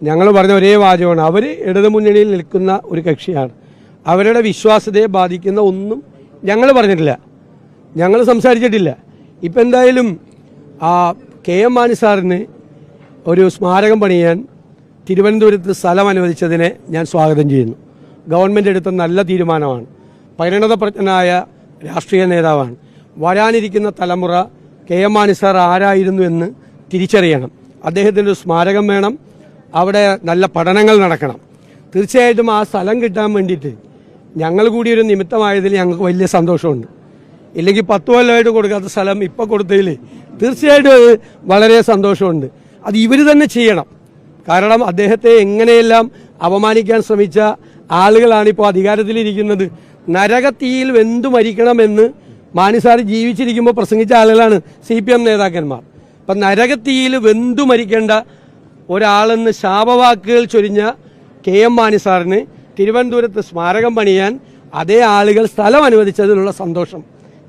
ഞങ്ങൾ പറഞ്ഞ ഒരേ വാചകമാണ്. അവർ ഇടതു മുന്നണിയിൽ നിൽക്കുന്ന ഒരു കക്ഷിയാണ്. അവരുടെ വിശ്വാസ്യതയെ ബാധിക്കുന്ന ഒന്നും ഞങ്ങൾ പറഞ്ഞിട്ടില്ല, ഞങ്ങൾ സംസാരിച്ചിട്ടില്ല. ഇപ്പം എന്തായാലും KM മാണി സാറിന് ഒരു സ്മാരകം പണിയാൻ തിരുവനന്തപുരത്ത് സ്ഥലം അനുവദിച്ചതിനെ ഞാൻ സ്വാഗതം ചെയ്യുന്നു. ഗവൺമെൻറ് എടുത്ത നല്ല തീരുമാനമാണ്. പരിണതപ്രജ്ഞനായ രാഷ്ട്രീയ നേതാവാണ്. വരാനിരിക്കുന്ന തലമുറ KM മാണി സാർ ആരായിരുന്നു എന്ന് തിരിച്ചറിയണം. അദ്ദേഹത്തിൻ്റെ ഒരു സ്മാരകം വേണം. അവിടെ നല്ല പഠനങ്ങൾ നടക്കണം. തീർച്ചയായിട്ടും ആ സ്ഥലം കിട്ടാൻ വേണ്ടിയിട്ട് ഞങ്ങൾ കൂടി ഒരു നിമിത്തമായതിൽ ഞങ്ങൾക്ക് വലിയ സന്തോഷമുണ്ട്. ഇല്ലെങ്കിൽ 10 കൊല്ലമായിട്ട് കൊടുക്കാത്ത സ്ഥലം ഇപ്പോൾ കൊടുത്തതിൽ തീർച്ചയായിട്ടും അത് വളരെ സന്തോഷമുണ്ട്. അത് ഇവർ തന്നെ ചെയ്യണം. കാരണം അദ്ദേഹത്തെ എങ്ങനെയെല്ലാം അപമാനിക്കാൻ ശ്രമിച്ച ആളുകളാണ് ഇപ്പോൾ അധികാരത്തിലിരിക്കുന്നത്. നരകത്തീയിൽ വെന്തു മരിക്കണമെന്ന് മാണി സാർ ജീവിച്ചിരിക്കുമ്പോൾ പ്രസംഗിച്ച ആളുകളാണ് CPM നേതാക്കന്മാർ. അപ്പം നരകത്തീയിൽ വെന്തു മരിക്കേണ്ട ഒരാളെന്ന് ശാപവാക്കുകൾ ചൊരിഞ്ഞ KM മാണി സാറിന് തിരുവനന്തപുരത്ത് സ്മാരകം പണിയാൻ അതേ ആളുകൾ സ്ഥലം അനുവദിച്ചതിലുള്ള സന്തോഷം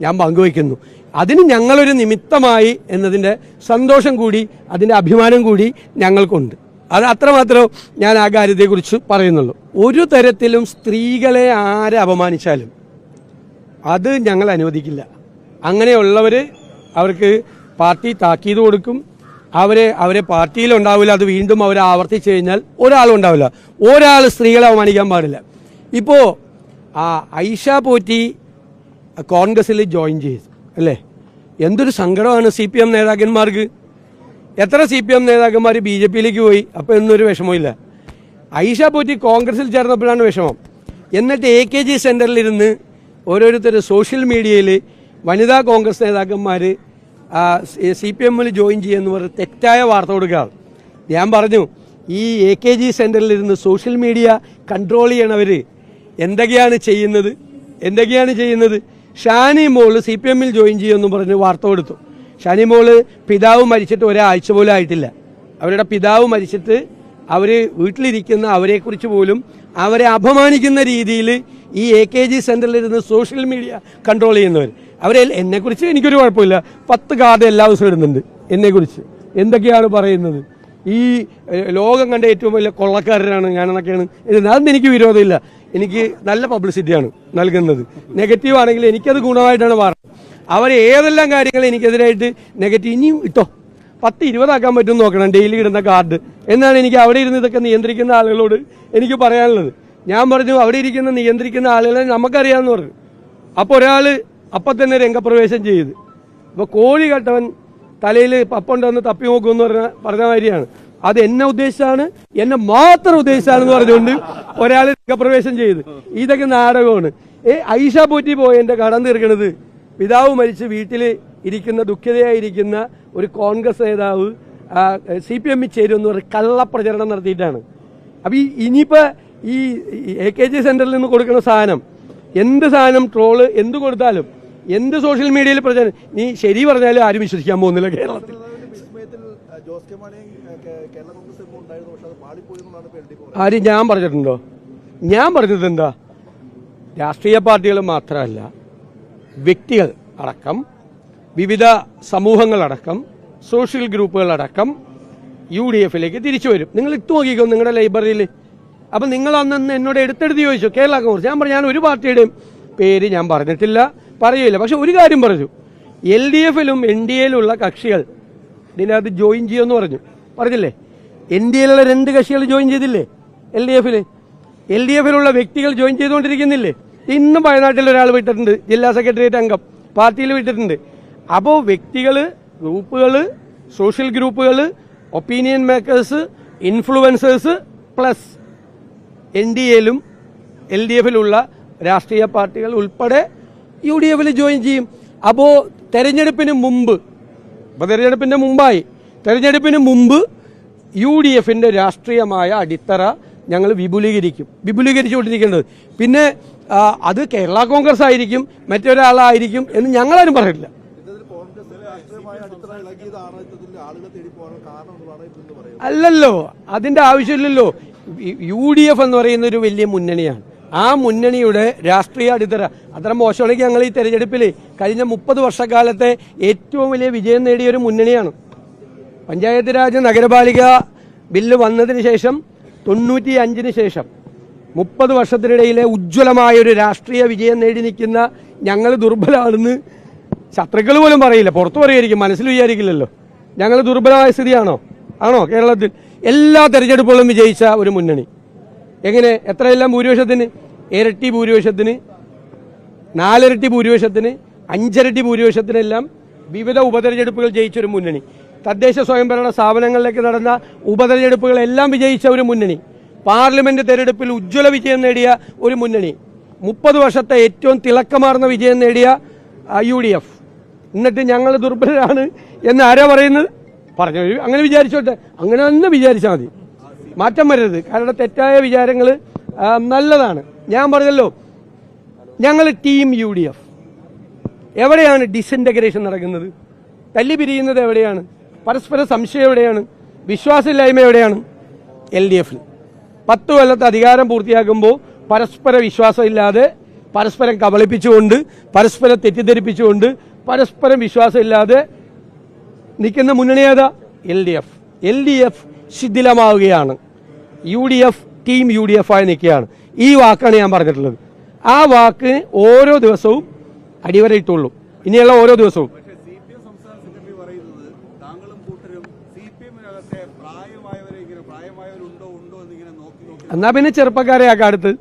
ഞാൻ പങ്കുവയ്ക്കുന്നു. അതിന് ഞങ്ങളൊരു നിമിത്തമായി എന്നതിൻ്റെ സന്തോഷം കൂടി അതിൻ്റെ അഭിമാനം കൂടി ഞങ്ങൾക്കുണ്ട്. അത് അത്രമാത്രം ഞാൻ ആ കാര്യത്തെക്കുറിച്ച് പറയുന്നുള്ളൂ. ഒരു തരത്തിലും സ്ത്രീകളെ ആരെ അപമാനിച്ചാലും അത് ഞങ്ങൾ അനുവദിക്കില്ല. അങ്ങനെയുള്ളവർ അവർക്ക് പാർട്ടി താക്കീത് കൊടുക്കും. അവരെ പാർട്ടിയിലുണ്ടാവില്ല. അത് വീണ്ടും അവർ ആവർത്തിച്ചു കഴിഞ്ഞാൽ ഒരാളും ഉണ്ടാവില്ല. ഒരാൾ സ്ത്രീകളെ അപമാനിക്കാൻ പാടില്ല. ഇപ്പോൾ ഐഷ പോറ്റി കോൺഗ്രസിൽ ജോയിൻ ചെയ്തു അല്ലേ? എന്തൊരു സങ്കടമാണ് CPM നേതാക്കന്മാർക്ക്. എത്ര CPM നേതാക്കന്മാർ BJPയിലേക്ക് പോയി. അപ്പോൾ എന്നൊരു വിഷമമില്ല. ഐഷ പോറ്റി കോൺഗ്രസിൽ ചേർന്നപ്പോഴാണ് വിഷമം. എന്നിട്ട് AKG സെൻറ്ററിലിരുന്ന് ഓരോരുത്തർ സോഷ്യൽ മീഡിയയിൽ വനിതാ കോൺഗ്രസ് നേതാക്കന്മാർ CPMൽ ജോയിൻ ചെയ്യുമെന്ന് പറഞ്ഞ് തെറ്റായ വാർത്ത കൊടുക്കുകയാണ്. ഞാൻ പറഞ്ഞു, ഈ AKG സെൻറ്ററിലിരുന്ന് സോഷ്യൽ മീഡിയ കൺട്രോൾ ചെയ്യണവർ എന്തൊക്കെയാണ് ചെയ്യുന്നത്? ഷാനി മോള് CPMൽ ജോയിൻ ചെയ്യുമെന്ന് പറഞ്ഞ് വാർത്ത കൊടുത്തു. ഷാനി മോള് പിതാവ് മരിച്ചിട്ട് ഒരാഴ്ച പോലും ആയിട്ടില്ല. അവരുടെ പിതാവ് മരിച്ചിട്ട് അവർ വീട്ടിലിരിക്കുന്ന അവരെക്കുറിച്ച് പോലും അവരെ അപമാനിക്കുന്ന രീതിയിൽ ഈ AKG സെൻറ്ററിലിരുന്ന് സോഷ്യൽ മീഡിയ കൺട്രോൾ ചെയ്യുന്നവർ. എന്നെക്കുറിച്ച് എനിക്കൊരു കുഴപ്പമില്ല. 10 കാർഡ് എല്ലാ ദിവസവും ഇടുന്നുണ്ട് എന്നെക്കുറിച്ച്. എന്തൊക്കെയാണ് പറയുന്നത്? ഈ ലോകം കണ്ട ഏറ്റവും വലിയ കൊള്ളക്കാരനാണ് ഞാനെന്നൊക്കെയാണ് എഴുതുന്നത്. അതൊന്നും എനിക്ക് വിരോധമില്ല. എനിക്ക് നല്ല പബ്ലിസിറ്റിയാണ് നൽകുന്നത്. നെഗറ്റീവ് ആണെങ്കിൽ എനിക്കത് ഗുണമായിട്ടാണ് പറയുന്നത്. അവർ ഏതെല്ലാം കാര്യങ്ങൾ എനിക്കെതിരായിട്ട് നെഗറ്റീവ് ഇനിയും ഇട്ടോ 10-20 ആക്കാൻ പറ്റുമെന്ന് നോക്കണം ഡെയിലി ഇടുന്ന കാർഡ് എന്നാണ് എനിക്ക് അവിടെ ഇരുന്ന് ഇതൊക്കെ നിയന്ത്രിക്കുന്ന ആളുകളോട് എനിക്ക് പറയാനുള്ളത്. ഞാൻ പറഞ്ഞു, അവിടെ ഇരിക്കുന്ന നിയന്ത്രിക്കുന്ന ആളുകളെ നമുക്കറിയാമെന്ന് പറഞ്ഞു. അപ്പോൾ ഒരാൾ അപ്പം തന്നെ രംഗപ്രവേശം ചെയ്ത്. ഇപ്പോൾ കോഴി കെട്ടവൻ തലയിൽ പപ്പുണ്ടെന്ന് തപ്പി നോക്കുമെന്ന് പറഞ്ഞ മാതിരിയാണ്. അത് എന്നെ ഉദ്ദേശിച്ചാണ്, എന്നെ മാത്രം ഉദ്ദേശിച്ചാണെന്ന് പറഞ്ഞുകൊണ്ട് ഒരാൾ രംഗപ്രവേശം ചെയ്ത്. ഇതൊക്കെ നാടകമാണ്. ഐഷ പോറ്റി പോയതിൻ്റെ കടം തീർക്കണത് പിതാവ് മരിച്ച് വീട്ടിൽ ഇരിക്കുന്ന ദുഃഖിതയായിരിക്കുന്ന ഒരു കോൺഗ്രസ് നേതാവ് CPMൽ ചേരുമെന്ന് പറഞ്ഞ് കള്ളപ്രചരണം നടത്തിയിട്ടാണ്. അപ്പം ഇനിയിപ്പോൾ ഈ AKG സെൻറ്ററിൽ നിന്ന് കൊടുക്കുന്ന സാധനം, എന്ത് സാധനം ട്രോള് എന്ത് കൊടുത്താലും, എന്ത് സോഷ്യൽ മീഡിയയിൽ പ്രചാരണം, നീ ശരി പറഞ്ഞാലും ആരും വിശ്വസിക്കാൻ പോകുന്നില്ല കേരളത്തിൽ. ആരും ഞാൻ പറഞ്ഞിട്ടുണ്ടോ? ഞാൻ പറഞ്ഞത് എന്താ? രാഷ്ട്രീയ പാർട്ടികൾ മാത്രമല്ല, വ്യക്തികൾ അടക്കം, വിവിധ സമൂഹങ്ങളടക്കം, സോഷ്യൽ ഗ്രൂപ്പുകളടക്കം UDFിലേക്ക് തിരിച്ചു വരും. നിങ്ങൾ ഇട്ട് നോക്കിക്കോ നിങ്ങളുടെ ലൈബ്രറിയിൽ. അപ്പം നിങ്ങൾ അന്ന് എന്നോട് എടുത്തെടുത്ത് ചോദിച്ചു കേരള കോൺഗ്രസ്. ഞാൻ പറഞ്ഞു, ഞാൻ ഒരു പാർട്ടിയുടെയും പേര് ഞാൻ പറഞ്ഞിട്ടില്ല, പറയില്ല. പക്ഷെ ഒരു കാര്യം പറഞ്ഞു, LDFിലും NDAയിലുള്ള കക്ഷികൾ ഇതിനകത്ത് ജോയിൻ ചെയ്യുമെന്ന് പറഞ്ഞില്ലേ? NDAയിലുള്ള 2 കക്ഷികൾ ജോയിൻ ചെയ്തില്ലേ? LDFിലുള്ള വ്യക്തികൾ ജോയിൻ ചെയ്തുകൊണ്ടിരിക്കുന്നില്ലേ? ഇന്നും വയനാട്ടിൽ ഒരാൾ വിട്ടിട്ടുണ്ട്, ജില്ലാ സെക്രട്ടേറിയറ്റ് അംഗം പാർട്ടിയിൽ വിട്ടിട്ടുണ്ട്. അപ്പോൾ വ്യക്തികൾ, ഗ്രൂപ്പുകൾ, സോഷ്യൽ ഗ്രൂപ്പുകൾ, ഒപ്പീനിയൻ മേക്കേഴ്സ്, ഇൻഫ്ലുവൻസേഴ്സ് പ്ലസ് NDAയിലും LDFിലുള്ള രാഷ്ട്രീയ പാർട്ടികൾ ഉൾപ്പെടെ UDFിൽ ജോയിൻ ചെയ്യും. അപ്പോൾ തെരഞ്ഞെടുപ്പിന് മുമ്പ് UDFിൻ്റെ രാഷ്ട്രീയമായ അടിത്തറ ഞങ്ങൾ വിപുലീകരിച്ചുകൊണ്ടിരിക്കേണ്ടത്. പിന്നെ അത് കേരള കോൺഗ്രസ് ആയിരിക്കും, മറ്റൊരാളായിരിക്കും എന്ന് ഞങ്ങളാരും പറഞ്ഞിട്ടില്ല. അല്ലല്ലോ, അതിൻ്റെ ആവശ്യമില്ലല്ലോ. UDF എന്ന് പറയുന്ന ഒരു വലിയ മുന്നണിയാണ്. ആ മുന്നണിയുടെ രാഷ്ട്രീയ അടിത്തറ അത്ര മോശമാണെങ്കിൽ ഞങ്ങൾ ഈ തെരഞ്ഞെടുപ്പിൽ കഴിഞ്ഞ 30 വർഷക്കാലത്തെ ഏറ്റവും വലിയ വിജയം നേടിയ ഒരു മുന്നണിയാണ്. പഞ്ചായത്ത് രാജ്, നഗരപാലിക ബില്ല് വന്നതിന് ശേഷം 95-ന് ശേഷം 30 വർഷത്തിനിടയിലെ ഉജ്ജ്വലമായ ഒരു രാഷ്ട്രീയ വിജയം നേടി നിൽക്കുന്ന ഞങ്ങൾ ദുർബലമാണെന്ന് ശത്രുക്കൾ പോലും പറയില്ല, പുറത്തു പറയുമായിരിക്കും, മനസ്സിൽ വിചാരിക്കില്ലല്ലോ. ഞങ്ങൾ ദുർബലമായ സ്ഥിതിയാണോ? ആണോ? കേരളത്തിൽ എല്ലാ തെരഞ്ഞെടുപ്പുകളും വിജയിച്ച ഒരു മുന്നണി. എങ്ങനെ? എത്രയെല്ലാം ഭൂരിപക്ഷത്തിന്? ഇരട്ടി ഭൂരിപക്ഷത്തിന്, 4 ഇരട്ടി ഭൂരിപക്ഷത്തിന്, 5 ഇരട്ടി ഭൂരിപക്ഷത്തിനെല്ലാം വിവിധ ഉപതെരഞ്ഞെടുപ്പുകൾ ജയിച്ചൊരു മുന്നണി. തദ്ദേശ സ്വയംഭരണ സ്ഥാപനങ്ങളിലേക്ക് നടന്ന ഉപതെരഞ്ഞെടുപ്പുകളെല്ലാം വിജയിച്ച ഒരു മുന്നണി. പാർലമെന്റ് തെരഞ്ഞെടുപ്പിൽ ഉജ്ജ്വല വിജയം നേടിയ ഒരു മുന്നണി. 30 വർഷത്തെ ഏറ്റവും തിളക്കമാർന്ന വിജയം നേടിയ UDF. എന്നിട്ട് ഞങ്ങൾ ദുർബലരാണ് എന്ന് ആരാ പറയുന്നത്? പറഞ്ഞു, അങ്ങനെ വിചാരിച്ചോട്ടെ, അങ്ങനെ തന്നെ വിചാരിച്ചാൽ മതി, മാറ്റം വരരുത്. കാരണം തെറ്റായ വിചാരങ്ങൾ നല്ലതാണ്. ഞാൻ പറഞ്ഞല്ലോ, ഞങ്ങൾ ടീം UDF. എവിടെയാണ് ഡിസിൻറ്റഗ്രേഷൻ നടക്കുന്നത്? തല്ലി പിരിയുന്നത് എവിടെയാണ്? പരസ്പര സംശയം എവിടെയാണ്? വിശ്വാസമില്ലായ്മ എവിടെയാണ്? LDFൽ 10 കൊല്ലത്തെ അധികാരം പൂർത്തിയാക്കുമ്പോൾ പരസ്പര വിശ്വാസമില്ലാതെ, പരസ്പരം കബളിപ്പിച്ചുകൊണ്ട്, പരസ്പരം തെറ്റിദ്ധരിപ്പിച്ചുകൊണ്ട്, പരസ്പരം വിശ്വാസമില്ലാതെ നിൽക്കുന്ന മുന്നണി ഏതാ? LDF ശിഥിലമാവുകയാണ്. UDF ടീം UDF ആയി നിൽക്കുകയാണ്. ഈ വാക്കാണ് ഞാൻ പറഞ്ഞിട്ടുള്ളത്. ആ വാക്ക് ഓരോ ദിവസവും അടിവരയിട്ടുള്ളൂ, ഇനിയുള്ള ഓരോ ദിവസവും. എന്നാ പിന്നെ ചെറുപ്പക്കാരെ ആക്കാം അടുത്ത്.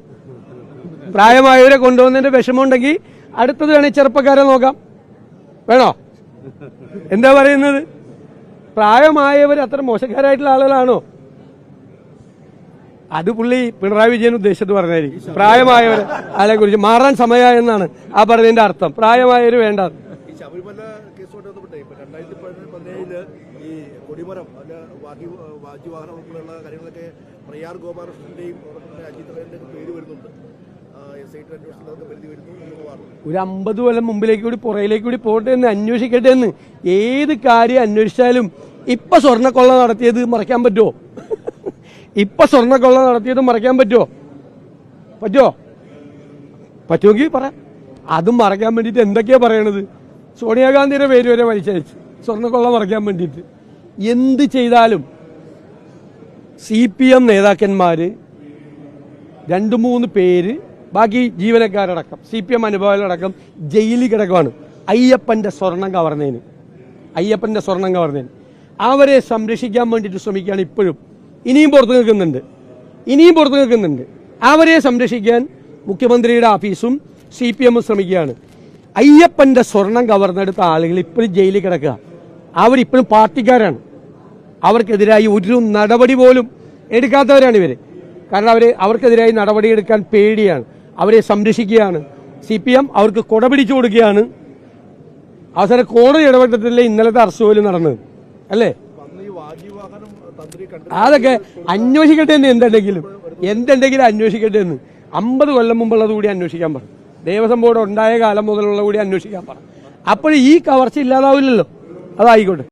പ്രായമായവരെ കൊണ്ടുവന്നതിന്റെ വിഷമമുണ്ടെങ്കിൽ അടുത്തത് വേണമെങ്കിൽ ചെറുപ്പക്കാരെ നോക്കാം. വേണോ? എന്താ പറയുന്നത്? പ്രായമായവർ അത്ര മോശക്കാരായിട്ടുള്ള ആളുകളാണോ? അത് പുള്ളി പിണറായി വിജയൻ ഉദ്ദേശിച്ചത് പറഞ്ഞായിരിക്കും. പ്രായമായവരെ ആളെ കുറിച്ച് മാറാൻ സമയമായി എന്നാണ് ആ പറഞ്ഞതിന്റെ അർത്ഥം. പ്രായമായവര് വേണ്ട. ശബരിമല കേസുമായിട്ട് ബന്ധപ്പെട്ട് 2017 ഈ കൊടിമരം വാദ്യവാഹനം ഉൾപ്പെടെയുള്ള കാര്യങ്ങളൊക്കെ പ്രയാർ ഗോപാലകൃഷ്ണന്റെയും അജിത് റേന്റെയും പേര് വരുന്നുണ്ട്. ഒരു 50 കൊല്ലം മുമ്പിലേക്ക് കൂടി പുറയിലേക്ക് കൂടി പോട്ടെ എന്ന് അന്വേഷിക്കട്ടെ എന്ന്. ഏത് കാര്യം അന്വേഷിച്ചാലും ഇപ്പൊ സ്വർണ്ണക്കൊള്ള നടത്തിയത് മറയ്ക്കാൻ പറ്റുമോ? ഇപ്പൊ സ്വർണ്ണക്കൊള്ള നടത്തിയത് മറയ്ക്കാൻ പറ്റുമോ? പറ്റുമെങ്കിൽ പറ. അതും മറയ്ക്കാൻ വേണ്ടിയിട്ട് എന്തൊക്കെയാ പറയണത്? സോണിയാഗാന്ധിയുടെ പേര് വരെ വലിച്ചയച്ച് സ്വർണ്ണക്കൊള്ള മറയ്ക്കാൻ വേണ്ടിയിട്ട്. എന്ത് ചെയ്താലും CPM നേതാക്കന്മാര് 2-3 പേര്, ബാക്കി ജീവനക്കാരടക്കം, CPM അനുഭവങ്ങളടക്കം ജയിലിൽ കിടക്കുവാണ് അയ്യപ്പന്റെ സ്വർണം കവർന്നതിന്. അവരെ സംരക്ഷിക്കാൻ വേണ്ടിയിട്ട് ശ്രമിക്കുകയാണ് ഇപ്പോഴും. ഇനിയും പുറത്തു നിൽക്കുന്നുണ്ട്. അവരെ സംരക്ഷിക്കാൻ മുഖ്യമന്ത്രിയുടെ ഓഫീസും CPM ശ്രമിക്കുകയാണ്. അയ്യപ്പന്റെ സ്വർണം കവർന്നെടുത്ത ആളുകൾ ഇപ്പോഴും ജയിലിൽ കിടക്കുക. അവരിപ്പോഴും പാർട്ടിക്കാരാണ്. അവർക്കെതിരായി ഒരു നടപടി പോലും എടുക്കാത്തവരാണ് ഇവര്. കാരണം അവർക്കെതിരായി നടപടിയെടുക്കാൻ പേടിയാണ്. അവരെ സംരക്ഷിക്കുകയാണ് CPM. അവർക്ക് കൊട പിടിച്ചു കൊടുക്കുകയാണ്. അവസാനം കോടതി ഇടപെട്ടിട്ടില്ല ഇന്നലത്തെ അറസ്റ്റ് പോലും നടന്നത് അല്ലേ? അതൊക്കെ അന്വേഷിക്കട്ടെ എന്ന്. എന്തുണ്ടെങ്കിലും അന്വേഷിക്കട്ടെ എന്ന്. 50 കൊല്ലം മുമ്പുള്ളത് കൂടി അന്വേഷിക്കാൻ പറ. ദേവസ്വം ബോർഡ് ഉണ്ടായ കാലം മുതലുള്ള കൂടി അന്വേഷിക്കാൻ പറ. അപ്പോൾ ഈ കവർച്ച ഇല്ലാതാവില്ലല്ലോ. അതായിക്കോട്ടെ.